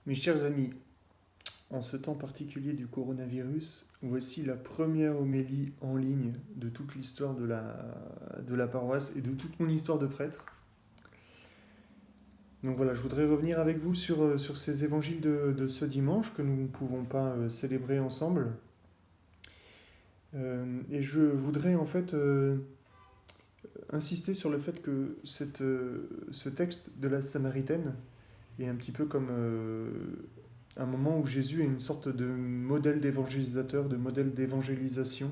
Mes chers amis, en ce temps particulier du coronavirus, voici la première homélie en ligne de toute l'histoire de la paroisse et de toute mon histoire de prêtre. Donc voilà, je voudrais revenir avec vous sur ces évangiles de ce dimanche que nous ne pouvons pas célébrer ensemble. Et je voudrais en fait insister sur le fait que ce texte de la Samaritaine est un petit peu comme un moment où Jésus est une sorte de modèle d'évangélisateur, de modèle d'évangélisation.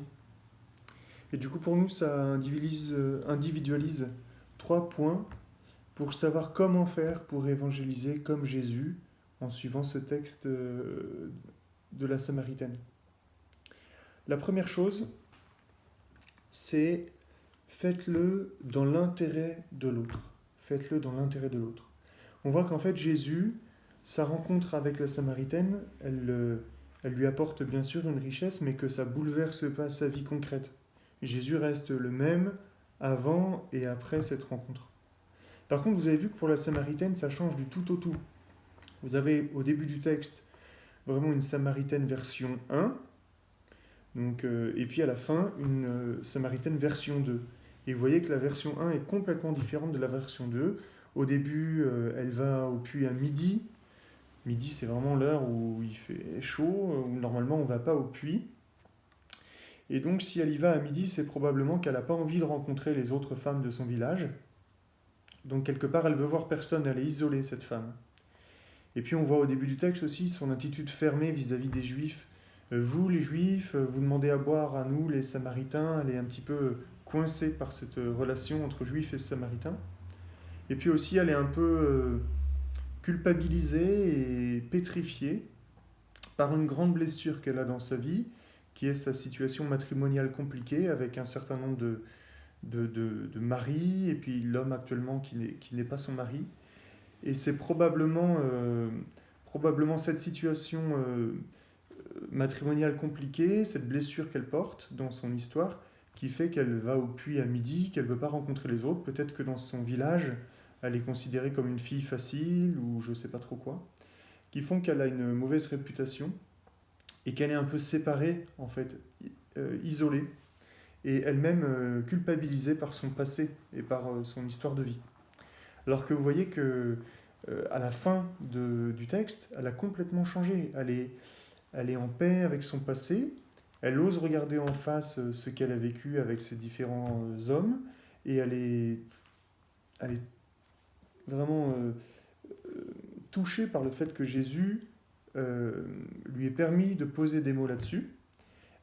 Et du coup, pour nous, ça individualise 3 points pour savoir comment faire pour évangéliser comme Jésus en suivant ce texte de la Samaritaine. La première chose, c'est faites-le dans l'intérêt de l'autre. Faites-le dans l'intérêt de l'autre. On voit qu'en fait, Jésus, sa rencontre avec la Samaritaine, elle lui apporte bien sûr une richesse, mais que ça bouleverse pas sa vie concrète. Jésus reste le même avant et après cette rencontre. Par contre, vous avez vu que pour la Samaritaine, ça change du tout au tout. Vous avez au début du texte vraiment une Samaritaine version 1, et puis à la fin, une Samaritaine version 2. Et vous voyez que la version 1 est complètement différente de la version 2. Au début, elle va au puits à midi. Midi, c'est vraiment l'heure où il fait chaud, où normalement on ne va pas au puits. Et donc, si elle y va à midi, c'est probablement qu'elle n'a pas envie de rencontrer les autres femmes de son village. Donc, quelque part, elle veut voir personne, elle est isolée, cette femme. Et puis, on voit au début du texte aussi son attitude fermée vis-à-vis des Juifs. Vous, les Juifs, vous demandez à boire à nous, les Samaritains. Elle est un petit peu coincée par cette relation entre Juifs et Samaritains. Et puis aussi, elle est un peu culpabilisée et pétrifiée par une grande blessure qu'elle a dans sa vie, qui est sa situation matrimoniale compliquée avec un certain nombre de maris, et puis l'homme actuellement qui n'est pas son mari. Et c'est probablement cette situation matrimoniale compliquée, cette blessure qu'elle porte dans son histoire, qui fait qu'elle va au puits à midi, qu'elle ne veut pas rencontrer les autres. Peut-être que dans son village, elle est considérée comme une fille facile, ou je ne sais pas trop quoi, qui font qu'elle a une mauvaise réputation, et qu'elle est un peu séparée, en fait, isolée, et elle-même culpabilisée par son passé et par son histoire de vie. Alors que vous voyez que à la fin du texte, elle a complètement changé. Elle est en paix avec son passé, elle ose regarder en face ce qu'elle a vécu avec ses différents hommes, et elle est vraiment touchée par le fait que Jésus lui ait permis de poser des mots là-dessus.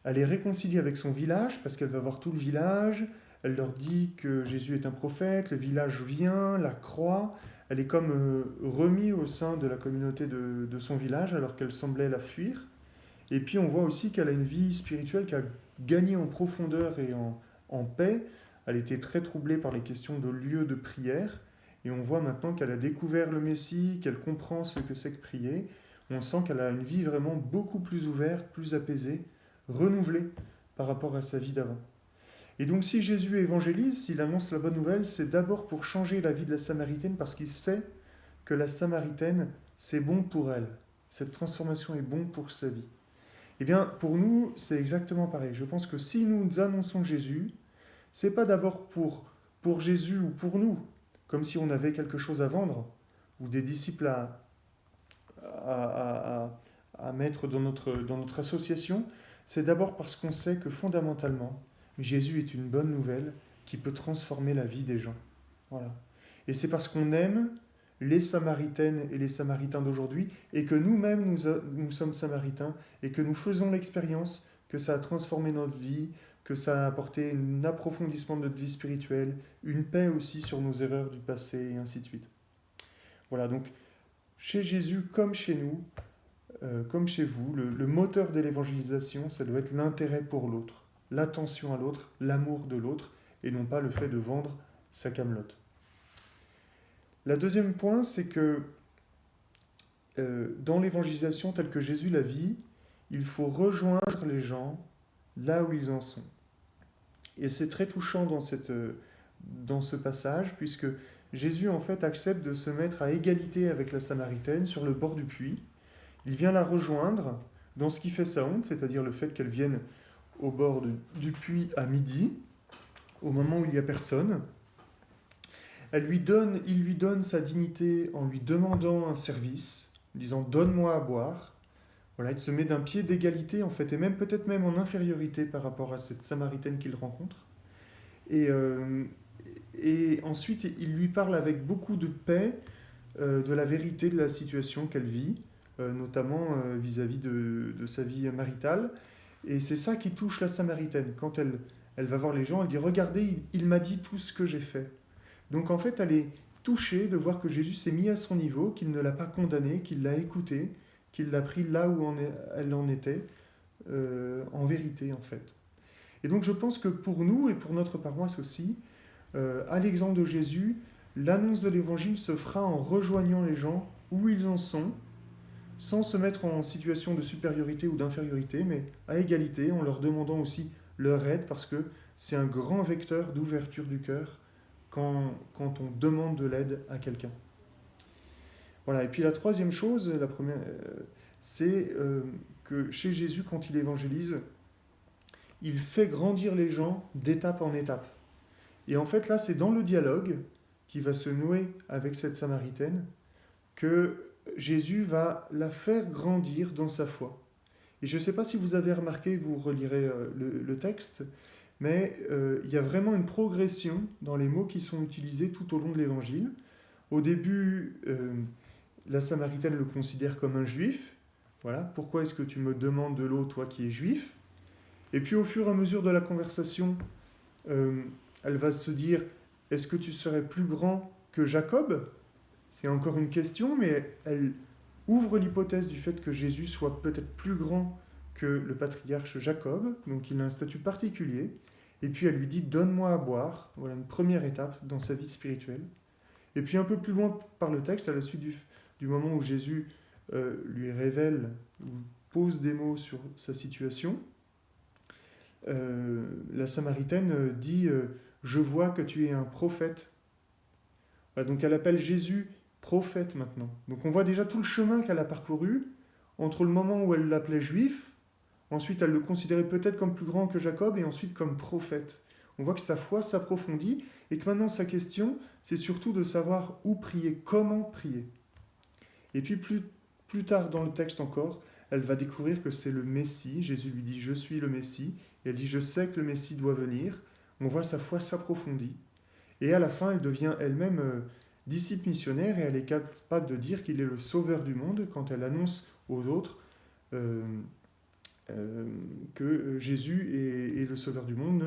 Elle est réconciliée avec son village parce qu'elle va voir tout le village. Elle leur dit que Jésus est un prophète, le village vient, la croit. Elle est comme remise au sein de la communauté de son village alors qu'elle semblait la fuir. Et puis on voit aussi qu'elle a une vie spirituelle qui a gagné en profondeur et en paix. Elle était très troublée par les questions de lieu de prière. Et on voit maintenant qu'elle a découvert le Messie, qu'elle comprend ce que c'est que prier. On sent qu'elle a une vie vraiment beaucoup plus ouverte, plus apaisée, renouvelée par rapport à sa vie d'avant. Et donc si Jésus évangélise, s'il annonce la bonne nouvelle, c'est d'abord pour changer la vie de la Samaritaine parce qu'il sait que la Samaritaine, c'est bon pour elle. Cette transformation est bon pour sa vie. Eh bien, pour nous, c'est exactement pareil. Je pense que si nous annonçons Jésus, c'est pas d'abord pour Jésus ou pour nous, comme si on avait quelque chose à vendre, ou des disciples à, à mettre dans notre association. C'est d'abord parce qu'on sait que fondamentalement, Jésus est une bonne nouvelle qui peut transformer la vie des gens. Voilà. Et c'est parce qu'on aime les Samaritaines et les Samaritains d'aujourd'hui, et que nous-mêmes, nous sommes Samaritains, et que nous faisons l'expérience que ça a transformé notre vie, que ça a apporté un approfondissement de notre vie spirituelle, une paix aussi sur nos erreurs du passé, et ainsi de suite. Voilà, donc chez Jésus comme chez nous, comme chez vous, le moteur de l'évangélisation, ça doit être l'intérêt pour l'autre, l'attention à l'autre, l'amour de l'autre, et non pas le fait de vendre sa camelote. La deuxième point, c'est que dans l'évangélisation telle que Jésus la vit, il faut rejoindre les gens là où ils en sont. Et c'est très touchant dans ce passage, puisque Jésus en fait accepte de se mettre à égalité avec la Samaritaine sur le bord du puits. Il vient la rejoindre dans ce qui fait sa honte, c'est-à-dire le fait qu'elle vienne au bord du puits à midi, au moment où il n'y a personne. Il lui donne sa dignité en lui demandant un service, en disant donne-moi à boire. Voilà, il se met d'un pied d'égalité en fait, et même peut-être même en infériorité par rapport à cette Samaritaine qu'il rencontre. Et, euh, et ensuite, il lui parle avec beaucoup de paix de la vérité de la situation qu'elle vit, notamment vis-à-vis de sa vie maritale. Et c'est ça qui touche la Samaritaine. Quand elle va voir les gens, elle dit regardez, il m'a dit tout ce que j'ai fait. Donc en fait, elle est touchée de voir que Jésus s'est mis à son niveau, qu'il ne l'a pas condamné, qu'il l'a écouté, qu'il l'a pris là où elle en était, en vérité en fait. Et donc je pense que pour nous et pour notre paroisse aussi, à l'exemple de Jésus, l'annonce de l'Évangile se fera en rejoignant les gens où ils en sont, sans se mettre en situation de supériorité ou d'infériorité, mais à égalité, en leur demandant aussi leur aide, parce que c'est un grand vecteur d'ouverture du cœur quand on demande de l'aide à quelqu'un. Voilà, et puis la troisième chose, la première, c'est que chez Jésus, quand il évangélise, il fait grandir les gens d'étape en étape. Et en fait, là, c'est dans le dialogue qui va se nouer avec cette Samaritaine que Jésus va la faire grandir dans sa foi. Et je ne sais pas si vous avez remarqué, vous relirez le texte, mais il y a vraiment une progression dans les mots qui sont utilisés tout au long de l'Évangile. Au début, la Samaritaine le considère comme un juif. Voilà, pourquoi est-ce que tu me demandes de l'eau, toi qui es juif? Et puis au fur et à mesure de la conversation, elle va se dire, est-ce que tu serais plus grand que Jacob? C'est encore une question, mais elle ouvre l'hypothèse du fait que Jésus soit peut-être plus grand que le patriarche Jacob, donc il a un statut particulier. Et puis elle lui dit, donne-moi à boire. Voilà une première étape dans sa vie spirituelle. Et puis un peu plus loin par le texte, à la suite du moment où Jésus lui révèle ou pose des mots sur sa situation, la Samaritaine dit je vois que tu es un prophète. Voilà, donc elle appelle Jésus prophète maintenant. Donc on voit déjà tout le chemin qu'elle a parcouru entre le moment où elle l'appelait juif, ensuite elle le considérait peut-être comme plus grand que Jacob et ensuite comme prophète. On voit que sa foi s'approfondit et que maintenant sa question, c'est surtout de savoir où prier, comment prier. Et puis plus tard dans le texte encore, elle va découvrir que c'est le Messie. Jésus lui dit je suis le Messie. Et elle dit je sais que le Messie doit venir. On voit sa foi s'approfondit. Et à la fin, elle devient elle-même disciple missionnaire et elle est capable de dire qu'il est le sauveur du monde quand elle annonce aux autres que Jésus est le sauveur du monde.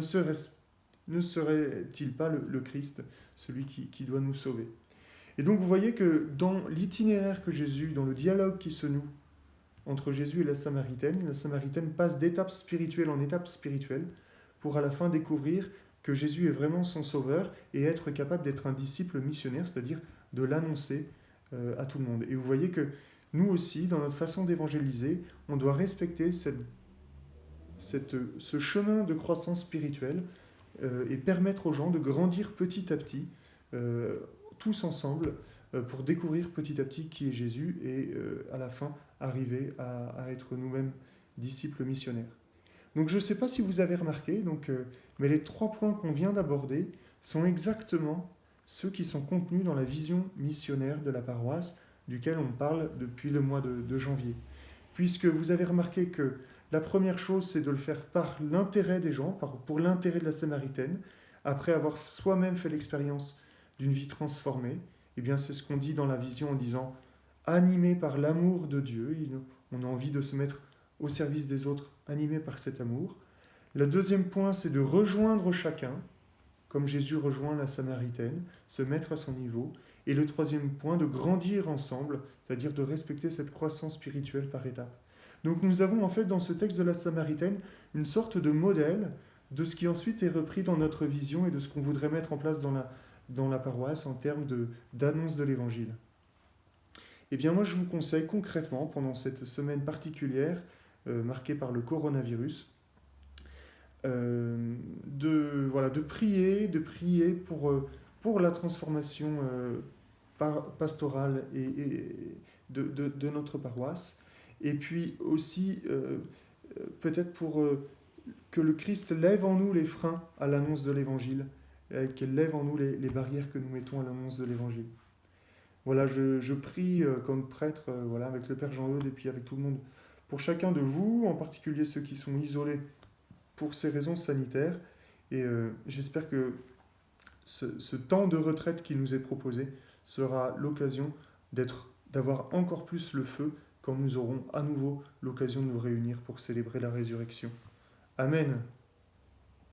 Ne serait-il pas le Christ, celui qui doit nous sauver? Et donc vous voyez que dans l'itinéraire que Jésus, dans le dialogue qui se noue entre Jésus et la Samaritaine passe d'étape spirituelle en étape spirituelle pour à la fin découvrir que Jésus est vraiment son sauveur et être capable d'être un disciple missionnaire, c'est-à-dire de l'annoncer à tout le monde. Et vous voyez que nous aussi, dans notre façon d'évangéliser, on doit respecter ce chemin de croissance spirituelle et permettre aux gens de grandir petit à petit, tous ensemble, pour découvrir petit à petit qui est Jésus et à la fin arriver à être nous-mêmes disciples missionnaires. Donc je ne sais pas si vous avez remarqué, mais les 3 points qu'on vient d'aborder sont exactement ceux qui sont contenus dans la vision missionnaire de la paroisse, duquel on parle depuis le mois de janvier. Puisque vous avez remarqué que la première chose, c'est de le faire par l'intérêt des gens, pour l'intérêt de la Samaritaine, après avoir soi-même fait l'expérience d'une vie transformée. Eh bien, c'est ce qu'on dit dans la vision en disant animé par l'amour de Dieu, on a envie de se mettre au service des autres, animé par cet amour. Le deuxième point, c'est de rejoindre chacun, comme Jésus rejoint la Samaritaine, se mettre à son niveau. Et le troisième point, de grandir ensemble, c'est-à-dire de respecter cette croissance spirituelle par étapes. Donc nous avons en fait dans ce texte de la Samaritaine une sorte de modèle de ce qui ensuite est repris dans notre vision et de ce qu'on voudrait mettre en place dans la paroisse en termes d'annonce de l'Évangile. Eh bien moi je vous conseille concrètement, pendant cette semaine particulière, marquée par le coronavirus, de prier pour la transformation pastorale et de notre paroisse, et puis aussi peut-être pour que le Christ lève en nous les freins à l'annonce de l'Évangile, qu'elle lève en nous les barrières que nous mettons à l'annonce de l'Évangile. Voilà, je prie comme prêtre, voilà, avec le Père Jean-Eudes et puis avec tout le monde, pour chacun de vous, en particulier ceux qui sont isolés pour ces raisons sanitaires. Et j'espère que ce temps de retraite qui nous est proposé sera l'occasion d'avoir encore plus le feu quand nous aurons à nouveau l'occasion de nous réunir pour célébrer la résurrection. Amen.